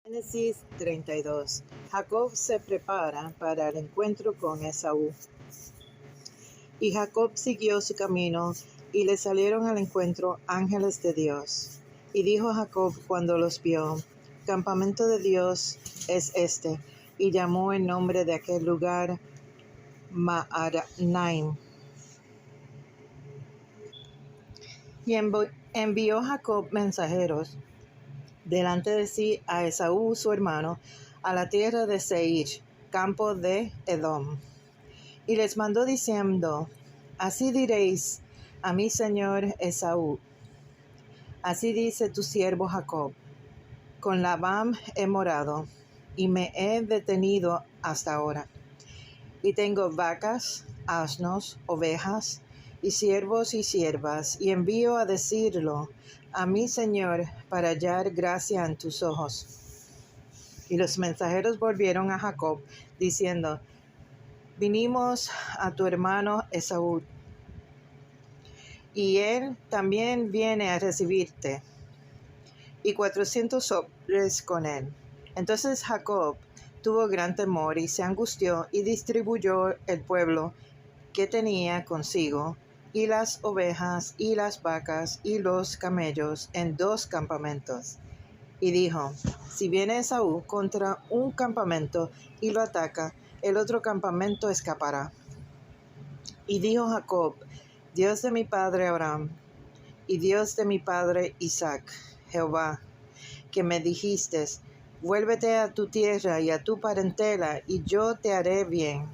Génesis 32. Jacob se prepara para el encuentro con Esaú. Y Jacob siguió su camino, y le salieron al encuentro ángeles de Dios. Y dijo Jacob cuando los vio: Campamento de Dios es este. Y llamó el nombre de aquel lugar Maharnaim. Y envió Jacob mensajeros delante de sí a Esaú su hermano, a la tierra de Seir, campo de Edom. Y les mandó diciendo: Así diréis a mi señor Esaú: Así dice tu siervo Jacob: Con Labán he morado, y me he detenido hasta ahora. Y tengo vacas, asnos, ovejas, y siervos y siervas, y envío a decirlo a mi señor para hallar gracia en tus ojos. Y los mensajeros volvieron a Jacob, diciendo: Vinimos a tu hermano Esaú, y él también viene a recibirte, y 400 hombres con él. Entonces Jacob tuvo gran temor, y se angustió, y distribuyó el pueblo que tenía consigo, y las ovejas, y las vacas, y los camellos, en 2 campamentos. Y dijo: Si viene Esaú contra un campamento y lo ataca, el otro campamento escapará. Y dijo Jacob: Dios de mi padre Abraham, y Dios de mi padre Isaac, Jehová, que me dijiste: Vuélvete a tu tierra y a tu parentela, y yo te haré bien.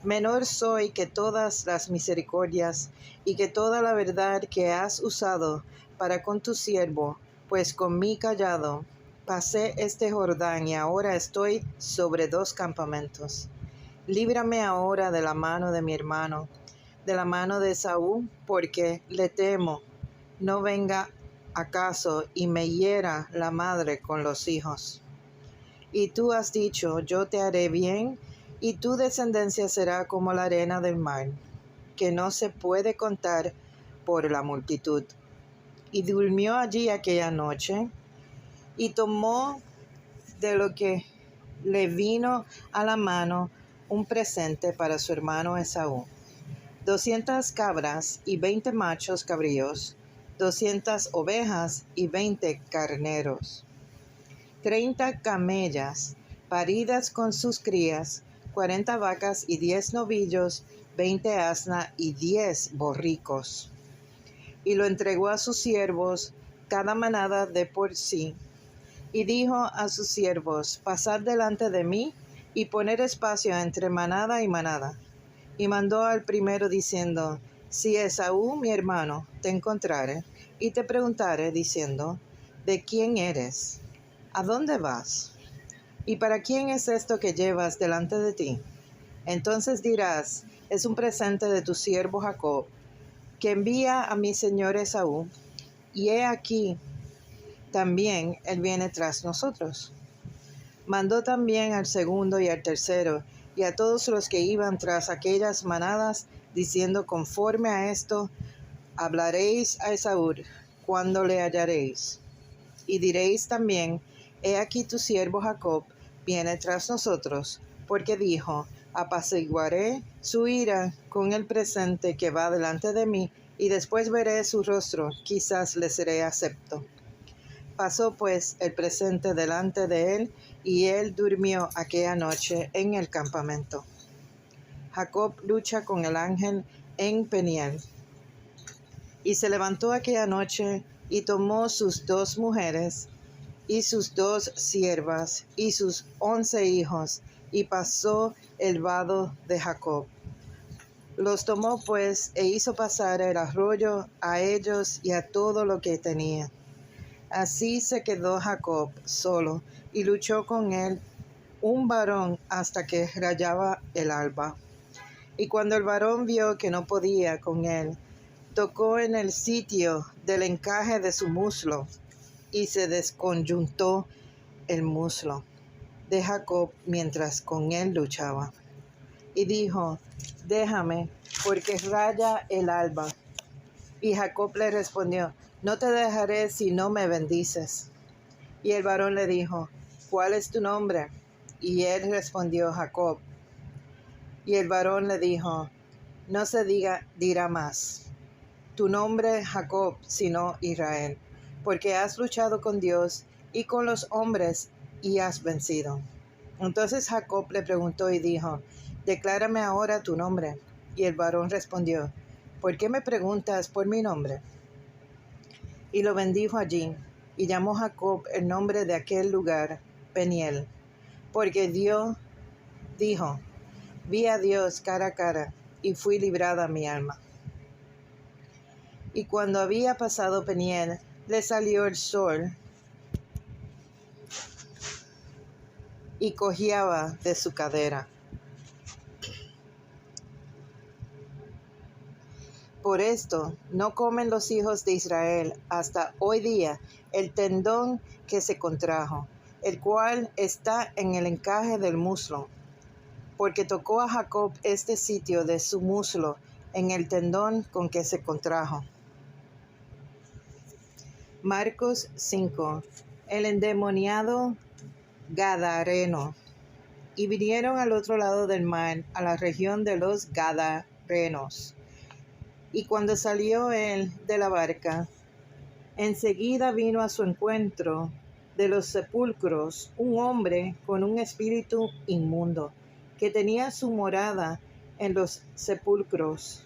Menor soy que todas las misericordias y que toda la verdad que has usado para con tu siervo, pues con mi cayado pasé este Jordán, y ahora estoy sobre 2 campamentos. Líbrame ahora de la mano de mi hermano, de la mano de Esaú, porque le temo, no venga acaso y me hiera la madre con los hijos. Y tú has dicho: Yo te haré bien, y tu descendencia será como la arena del mar, que no se puede contar por la multitud. Y durmió allí aquella noche, y tomó de lo que le vino a la mano un presente para su hermano Esaú: 200 cabras y 20 machos cabríos, 200 ovejas y 20 carneros, 30 camellas paridas con sus crías, 40 vacas y 10 novillos, 20 asnas y 10 borricos. Y lo entregó a sus siervos, cada manada de por sí. Y dijo a sus siervos: Pasad delante de mí, y poner espacio entre manada y manada. Y mandó al primero diciendo: Si Esaú mi hermano te encontrare, y te preguntare diciendo: ¿De quién eres? ¿A dónde vas? ¿Y para quién es esto que llevas delante de ti? Entonces dirás: Es un presente de tu siervo Jacob, que envía a mi señor Esaú, y he aquí, también él viene tras nosotros. Mandó también al segundo y al tercero, y a todos los que iban tras aquellas manadas, diciendo: Conforme a esto hablaréis a Esaú cuando le hallaréis. Y diréis también: He aquí tu siervo Jacob viene tras nosotros, porque dijo: Apaciguaré su ira con el presente que va delante de mí, y después veré su rostro, quizás le seré acepto. Pasó pues el presente delante de él, y él durmió aquella noche en el campamento. Jacob lucha con el ángel en Peniel. Y se levantó aquella noche, y tomó sus 2 mujeres, y sus 2 siervas, y sus 11 hijos, y pasó el vado de Jacob. Los tomó pues, e hizo pasar el arroyo a ellos y a todo lo que tenía. Así se quedó Jacob solo, y luchó con él un varón hasta que rayaba el alba. Y cuando el varón vio que no podía con él, tocó en el sitio del encaje de su muslo, y se desconyuntó el muslo de Jacob mientras con él luchaba. Y dijo: Déjame, porque raya el alba. Y Jacob le respondió: No te dejaré si no me bendices. Y el varón le dijo: ¿cuál es tu nombre? Y él respondió, Jacob. Y el varón le dijo, no se dirá más tu nombre Jacob, sino Israel, porque has luchado con Dios y con los hombres y has vencido. Entonces Jacob le preguntó y dijo, declárame ahora tu nombre. Y el varón respondió, ¿por qué me preguntas por mi nombre? Y lo bendijo allí, y llamó Jacob el nombre de aquel lugar Peniel, porque Dios dijo, vi a Dios cara a cara, y fui librada mi alma. Y cuando había pasado Peniel, le salió el sol y cojeaba de su cadera. Por esto no comen los hijos de Israel hasta hoy día el tendón que se contrajo, el cual está en el encaje del muslo, porque tocó a Jacob este sitio de su muslo en el tendón con que se contrajo. Marcos 5. El endemoniado Gadareno. Y vinieron al otro lado del mar, a la región de los Gadarenos. Y cuando salió él de la barca, enseguida vino a su encuentro de los sepulcros un hombre con un espíritu inmundo, que tenía su morada en los sepulcros.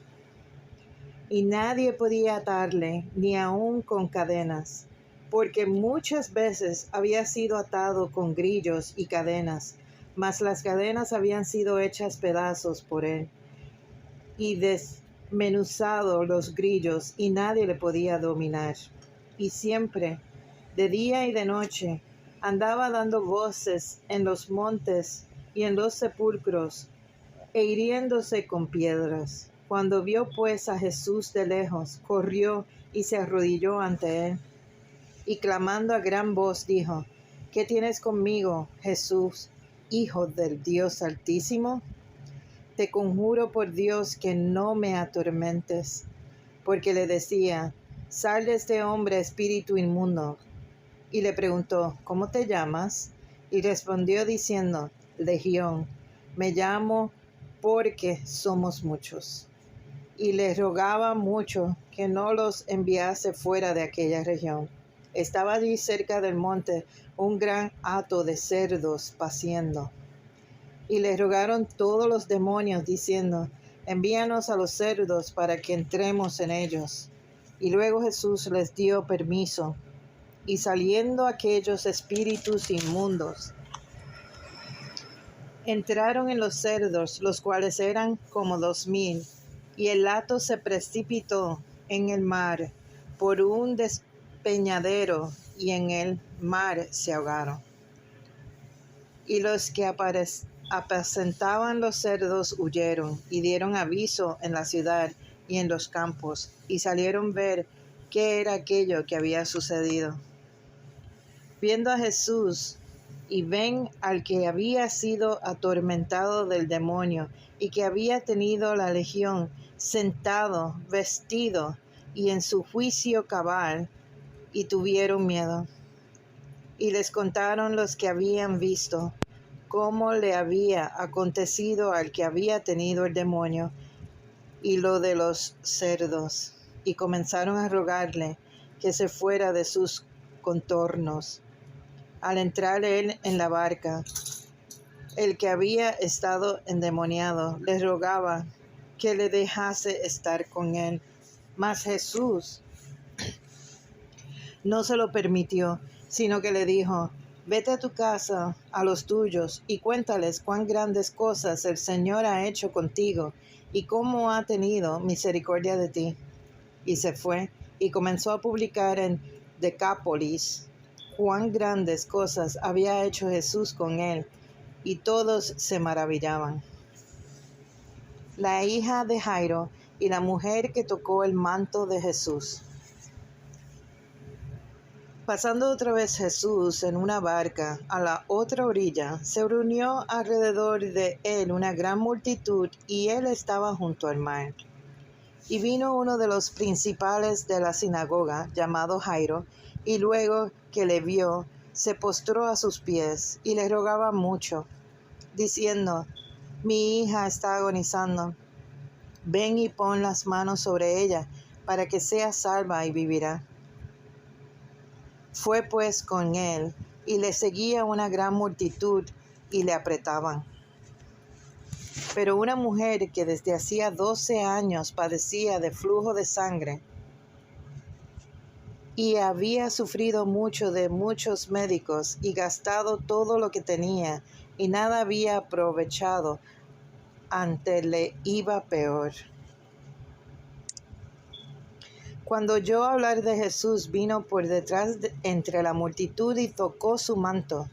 Y nadie podía atarle, ni aun con cadenas, porque muchas veces había sido atado con grillos y cadenas, mas las cadenas habían sido hechas pedazos por él, y desmenuzado los grillos, y nadie le podía dominar. Y siempre, de día y de noche, andaba dando voces en los montes y en los sepulcros, e hiriéndose con piedras. Cuando vio pues a Jesús de lejos, corrió y se arrodilló ante él, y clamando a gran voz dijo, ¿qué tienes conmigo, Jesús, Hijo del Dios Altísimo? Te conjuro por Dios que no me atormentes. Porque le decía, sal de este hombre, espíritu inmundo. Y le preguntó, ¿cómo te llamas? Y respondió diciendo, Legión, me llamo porque somos muchos. Y le rogaba mucho que no los enviase fuera de aquella región. Estaba allí cerca del monte un gran hato de cerdos paciendo. Y le rogaron todos los demonios, diciendo, envíanos a los cerdos para que entremos en ellos. Y luego Jesús les dio permiso. Y saliendo aquellos espíritus inmundos, entraron en los cerdos, los cuales eran como 2000, y el hato se precipitó en el mar por un despeñadero, y en el mar se ahogaron. Y los que apacentaban los cerdos huyeron, y dieron aviso en la ciudad y en los campos, y salieron a ver qué era aquello que había sucedido. Viendo a Jesús, y ven al que había sido atormentado del demonio, y que había tenido la legión, sentado, vestido, y en su juicio cabal, y tuvieron miedo. Y les contaron los que habían visto cómo le había acontecido al que había tenido el demonio, y lo de los cerdos, y comenzaron a rogarle que se fuera de sus contornos. Al entrar él en la barca, el que había estado endemoniado le rogaba que le dejase estar con él. Mas Jesús no se lo permitió, sino que le dijo, vete a tu casa, a los tuyos, y cuéntales cuán grandes cosas el Señor ha hecho contigo, y cómo ha tenido misericordia de ti. Y se fue, y comenzó a publicar en Decápolis cuán grandes cosas había hecho Jesús con él, y todos se maravillaban. La hija de Jairo y la mujer que tocó el manto de Jesús. Pasando otra vez Jesús en una barca a la otra orilla, se reunió alrededor de él una gran multitud, y él estaba junto al mar. Y vino uno de los principales de la sinagoga, llamado Jairo, y luego que le vio, se postró a sus pies y le rogaba mucho, diciendo: Mi hija está agonizando. Ven y pon las manos sobre ella, para que sea salva y vivirá. Fue pues con él, y le seguía una gran multitud, y le apretaban. Pero una mujer que desde hacía 12 años padecía de flujo de sangre, y había sufrido mucho de muchos médicos, y gastado todo lo que tenía, y nada había aprovechado, antes le iba peor. Cuando oyó hablar de Jesús, vino por detrás entre la multitud y tocó su manto,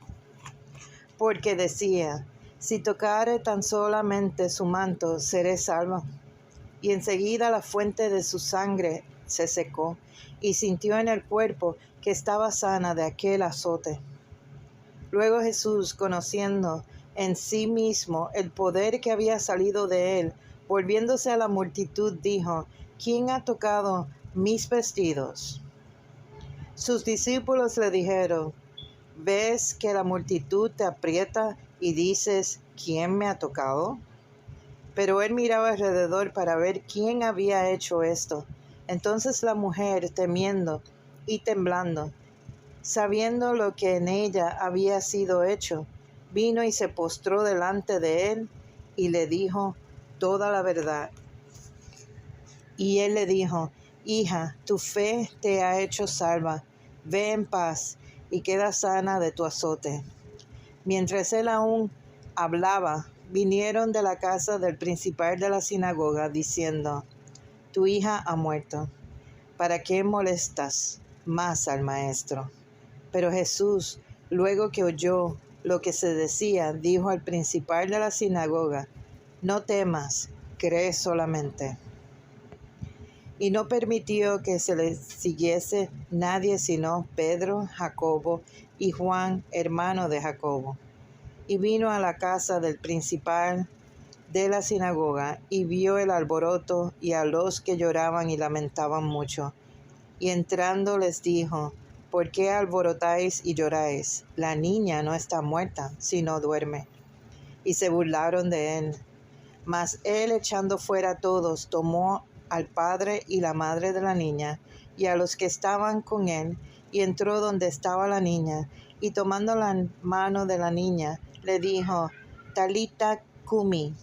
porque decía: si tocare tan solamente su manto, seré salvo. Y enseguida la fuente de su sangre se secó, y sintió en el cuerpo que estaba sana de aquel azote. Luego Jesús, conociendo en sí mismo el poder que había salido de él, volviéndose a la multitud, dijo: ¿Quién ha tocado mis vestidos? Sus discípulos le dijeron: ¿Ves que la multitud te aprieta y dices: ¿quién me ha tocado? Pero él miraba alrededor para ver quién había hecho esto. Entonces la mujer, temiendo y temblando, sabiendo lo que en ella había sido hecho, vino y se postró delante de él y le dijo toda la verdad. Y él le dijo: Hija, tu fe te ha hecho salva. Ve en paz y queda sana de tu azote. Mientras él aún hablaba, vinieron de la casa del principal de la sinagoga, diciendo: Tu hija ha muerto. ¿Para qué molestas más al maestro? Pero Jesús, luego que oyó lo que se decía, dijo al principal de la sinagoga: No temas, cree solamente. Y no permitió que se le siguiese nadie sino Pedro, Jacobo y Juan, hermano de Jacobo. Y vino a la casa del principal de la sinagoga, y vio el alboroto y a los que lloraban y lamentaban mucho. Y entrando les dijo: ¿Por qué alborotáis y lloráis? La niña no está muerta, sino duerme. Y se burlaron de él. Mas él, echando fuera a todos, tomó al padre y la madre de la niña, y a los que estaban con él, y entró donde estaba la niña, y tomando la mano de la niña, le dijo: Talita cumi,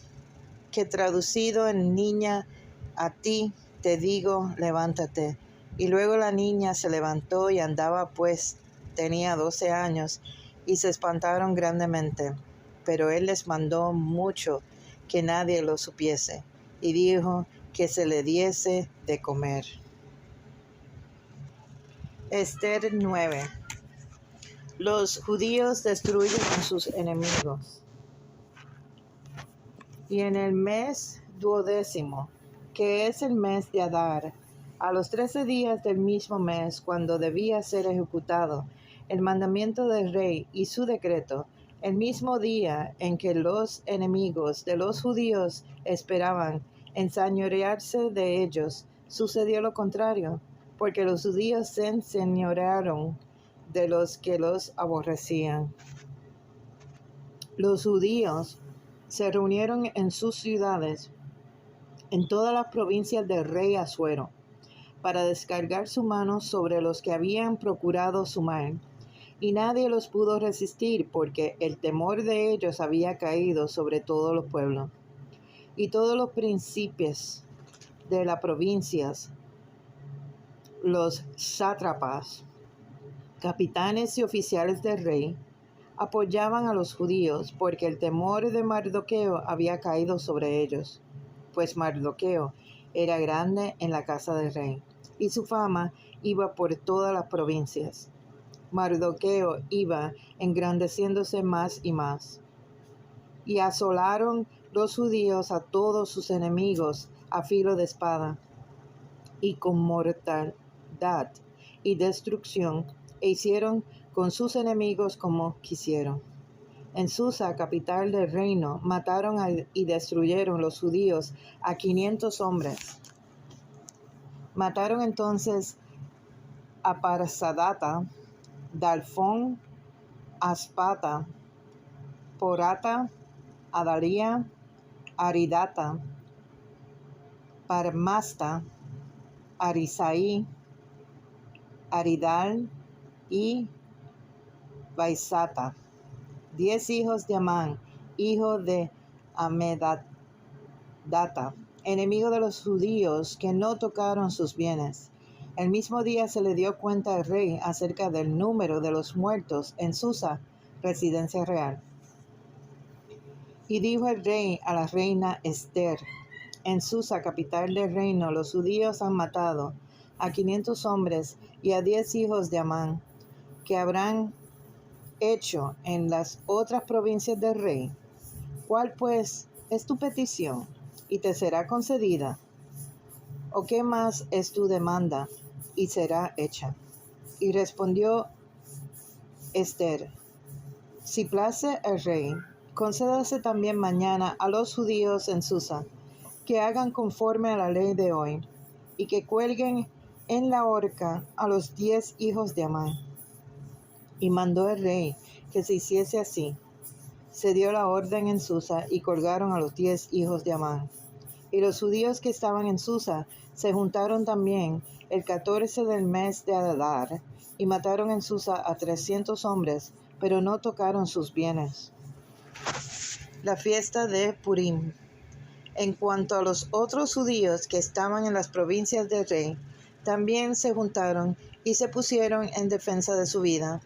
que traducido en niña, a ti te digo, levántate. Y luego la niña se levantó y andaba, pues tenía 12 años, y se espantaron grandemente. Pero él les mandó mucho que nadie lo supiese, y dijo que se le diese de comer. Ester 9. Los judíos destruyen a sus enemigos. Y en el mes 12, que es el mes de Adar, a los 13 días del mismo mes, cuando debía ser ejecutado el mandamiento del rey y su decreto, el mismo día en que los enemigos de los judíos esperaban enseñorearse de ellos, sucedió lo contrario, porque los judíos se enseñorearon de los que los aborrecían. Los judíos se reunieron en sus ciudades, en todas las provincias del rey Asuero, para descargar su mano sobre los que habían procurado su mal, y nadie los pudo resistir, porque el temor de ellos había caído sobre todos los pueblos. Y todos los príncipes de las provincias, los sátrapas, capitanes y oficiales del rey, apoyaban a los judíos, porque el temor de Mardoqueo había caído sobre ellos, pues Mardoqueo era grande en la casa del rey, y su fama iba por todas las provincias. Mardoqueo iba engrandeciéndose más y más. Y asolaron los judíos a todos sus enemigos a filo de espada, y con mortandad y destrucción, e hicieron con sus enemigos como quisieron. En Susa, capital del reino, mataron y destruyeron los judíos a 500 hombres. Mataron entonces a Parsadata, Dalfón, Aspata, Porata, Adalía, Aridata, Parmasta, Arisaí, Aridal y Vaisata. 10 hijos de Amán, hijo de Amedadata, enemigo de los judíos, que no tocaron sus bienes. El mismo día se le dio cuenta al rey acerca del número de los muertos en Susa, residencia real. Y dijo el rey a la reina Esther: en Susa, capital del reino, los judíos han matado a 500 hombres y a 10 hijos de Amán, que habrán hecho en las otras provincias del rey. ¿Cuál pues es tu petición y te será concedida? ¿O qué más es tu demanda y será hecha? Y respondió Esther: si place el rey, concédase también mañana a los judíos en Susa que hagan conforme a la ley de hoy, y que cuelguen en la horca a los 10 hijos de Amán. Y mandó el rey que se hiciese así. Se dio la orden en Susa y colgaron a los 10 hijos de Amán. Y los judíos que estaban en Susa se juntaron también el 14 del mes de Adar y mataron en Susa a 300 hombres, pero no tocaron sus bienes. La fiesta de Purim. En cuanto a los otros judíos que estaban en las provincias del rey, también se juntaron y se pusieron en defensa de su vida,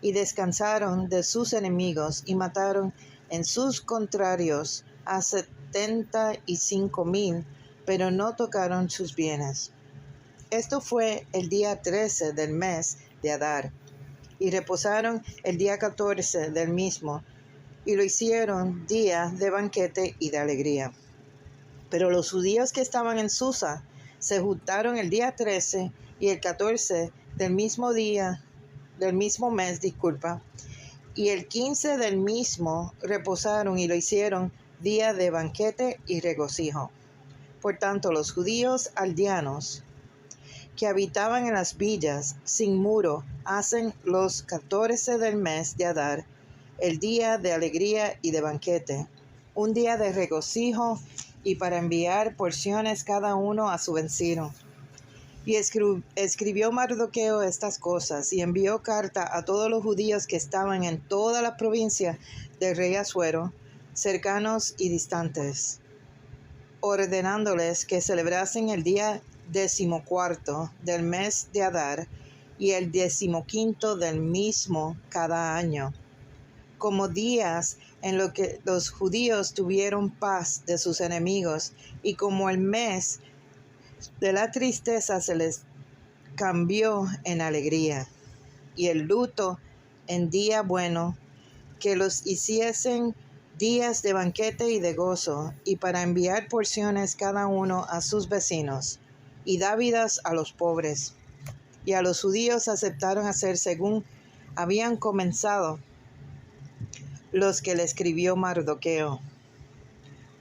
y descansaron de sus enemigos, y mataron en sus contrarios a 75,000, pero no tocaron sus bienes. Esto fue el día 13 del mes de Adar, y reposaron el día 14 del mismo, y lo hicieron día de banquete y de alegría. Pero los judíos que estaban en Susa se juntaron el día 13 y el 14 del mismo mes, y el 15 del mismo reposaron y lo hicieron día de banquete y regocijo. Por tanto, los judíos aldeanos que habitaban en las villas sin muro hacen los 14 del mes de Adar el día de alegría y de banquete, un día de regocijo y para enviar porciones cada uno a su vecino. Y escribió Mardoqueo estas cosas, y envió carta a todos los judíos que estaban en toda la provincia del rey Asuero, cercanos y distantes, ordenándoles que celebrasen el día 14 del mes de Adar y el 15 del mismo cada año, como días en los que los judíos tuvieron paz de sus enemigos, y como el mes de la tristeza se les cambió en alegría, y el luto en día bueno, que los hiciesen días de banquete y de gozo, y para enviar porciones cada uno a sus vecinos, y dávidas a los pobres. Y a los judíos aceptaron hacer según habían comenzado los que le escribió Mardoqueo,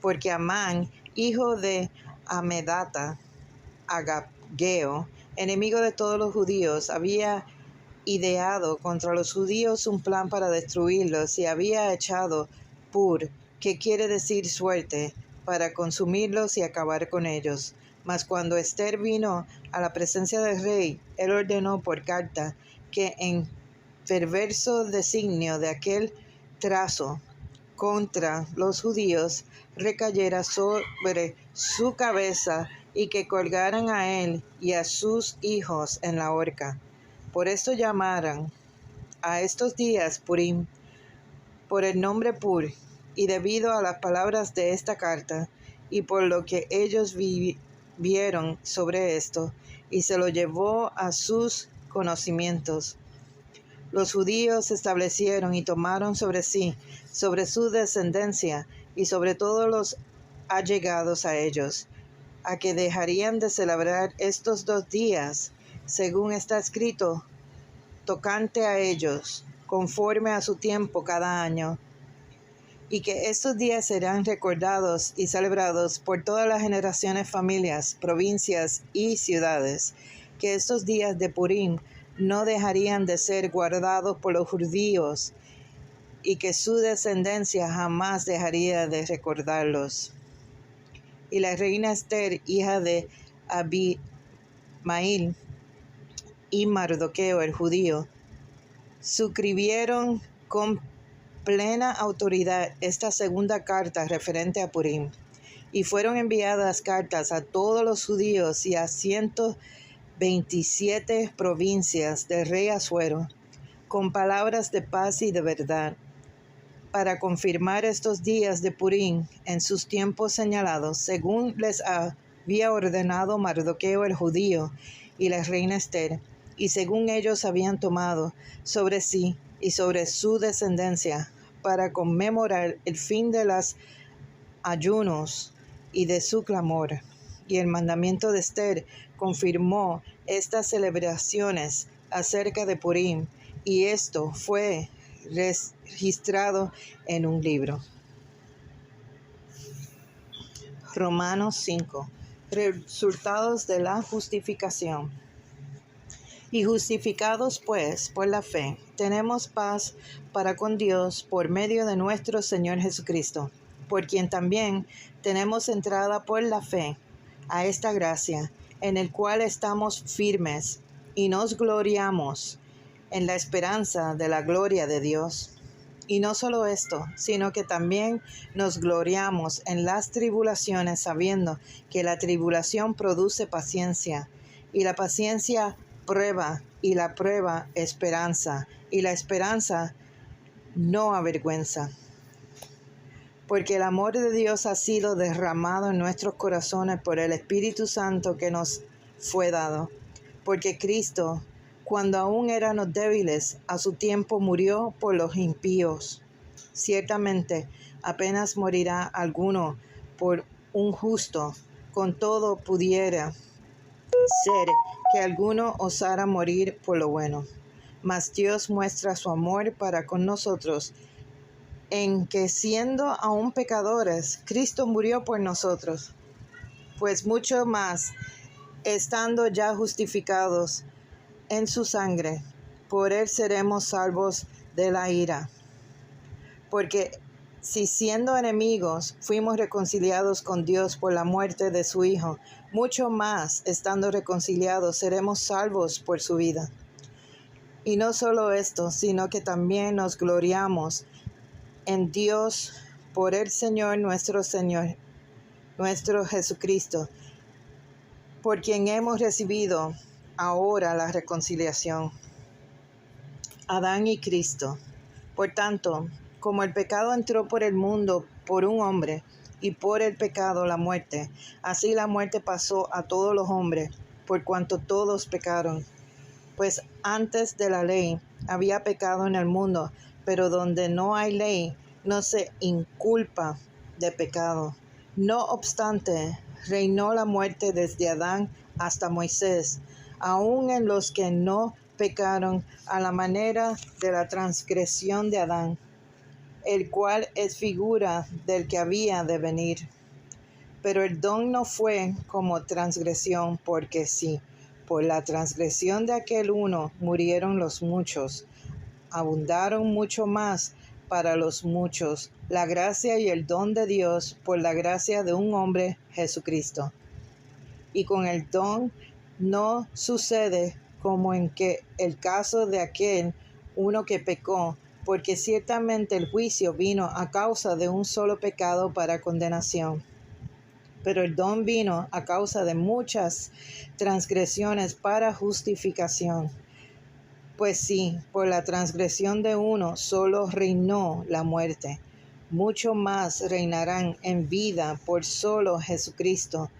porque Amán, hijo de Amedata, Agageo, enemigo de todos los judíos, había ideado contra los judíos un plan para destruirlos, y había echado pur, que quiere decir suerte, para consumirlos y acabar con ellos. Mas cuando Esther vino a la presencia del rey, él ordenó por carta que en perverso designio de aquel trazo contra los judíos recayera sobre su cabeza, y que colgaran a él y a sus hijos en la horca. Por esto llamaran a estos días Purim, por el nombre Pur, y debido a las palabras de esta carta, y por lo que ellos vieron sobre esto, y se lo llevó a sus conocimientos. Los judíos se establecieron y tomaron sobre sí, sobre su descendencia, y sobre todos los allegados a ellos, a que dejarían de celebrar estos 2 días, según está escrito, tocante a ellos, conforme a su tiempo cada año, y que estos días serán recordados y celebrados por todas las generaciones, familias, provincias y ciudades, que estos días de Purim no dejarían de ser guardados por los judíos y que su descendencia jamás dejaría de recordarlos. Y la reina Esther, hija de Abimael y Mardoqueo el judío, suscribieron con plena autoridad esta segunda carta referente a Purim, y fueron enviadas cartas a todos los judíos y a 127 provincias del rey Asuero, con palabras de paz y de verdad, para confirmar estos días de Purim en sus tiempos señalados, según les había ordenado Mardoqueo el judío y la reina Esther, y según ellos habían tomado sobre sí y sobre su descendencia, para conmemorar el fin de los ayunos y de su clamor. Y el mandamiento de Esther confirmó estas celebraciones acerca de Purim, y esto fue registrado en un libro. Romanos 5. Resultados de la justificación. Y justificados pues por la fe, tenemos paz para con Dios por medio de nuestro Señor Jesucristo, por quien también tenemos entrada por la fe a esta gracia, en el cual estamos firmes y nos gloriamos en la esperanza de la gloria de Dios. Y no solo esto, sino que también nos gloriamos en las tribulaciones, sabiendo que la tribulación produce paciencia, y la paciencia prueba, y la prueba esperanza, y la esperanza no avergüenza. Porque el amor de Dios ha sido derramado en nuestros corazones por el Espíritu Santo que nos fue dado. Porque Cristo, cuando aún éramos débiles, a su tiempo murió por los impíos. Ciertamente, apenas morirá alguno por un justo, con todo pudiera ser que alguno osara morir por lo bueno. Mas Dios muestra su amor para con nosotros, en que siendo aún pecadores, Cristo murió por nosotros. Pues mucho más, estando ya justificados en su sangre, por él seremos salvos de la ira. Porque si siendo enemigos fuimos reconciliados con Dios por la muerte de su Hijo, mucho más, estando reconciliados, seremos salvos por su vida. Y no solo esto, sino que también nos gloriamos en Dios por el Señor, nuestro Jesucristo, por quien hemos recibido ahora la reconciliación. Adán y Cristo. Por tanto, como el pecado entró por el mundo por un hombre, y por el pecado la muerte, así la muerte pasó a todos los hombres, por cuanto todos pecaron. Pues antes de la ley había pecado en el mundo, pero donde no hay ley, no se inculpa de pecado. No obstante, reinó la muerte desde Adán hasta Moisés, aun en los que no pecaron a la manera de la transgresión de Adán, el cual es figura del que había de venir. Pero el don no fue como transgresión, porque sí, por la transgresión de aquel uno murieron los muchos, abundaron mucho más para los muchos la gracia y el don de Dios por la gracia de un hombre, Jesucristo. Y con el don no sucede como en que el caso de aquel uno que pecó, porque ciertamente el juicio vino a causa de un solo pecado para condenación. Pero el don vino a causa de muchas transgresiones para justificación. Pues sí, por la transgresión de uno solo reinó la muerte, mucho más reinarán en vida por solo Jesucristo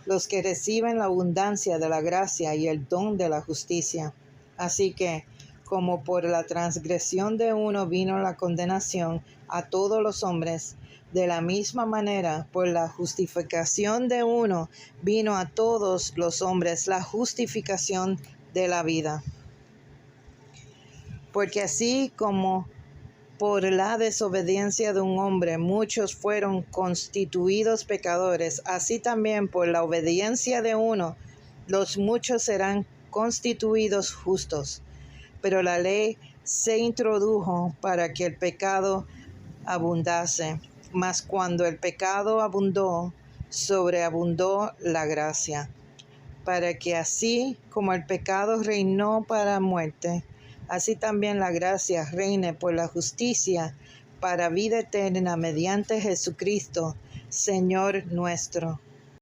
los que reciben la abundancia de la gracia y el don de la justicia. Así que, como por la transgresión de uno vino la condenación a todos los hombres, de la misma manera, por la justificación de uno vino a todos los hombres la justificación de la vida. Porque así como por la desobediencia de un hombre muchos fueron constituidos pecadores, así también por la obediencia de uno los muchos serán constituidos justos. pero la ley se introdujo para que el pecado abundase. Mas cuando el pecado abundó, sobreabundó la gracia, para que así como el pecado reinó para muerte, así también la gracia reine por la justicia para vida eterna mediante Jesucristo, Señor nuestro.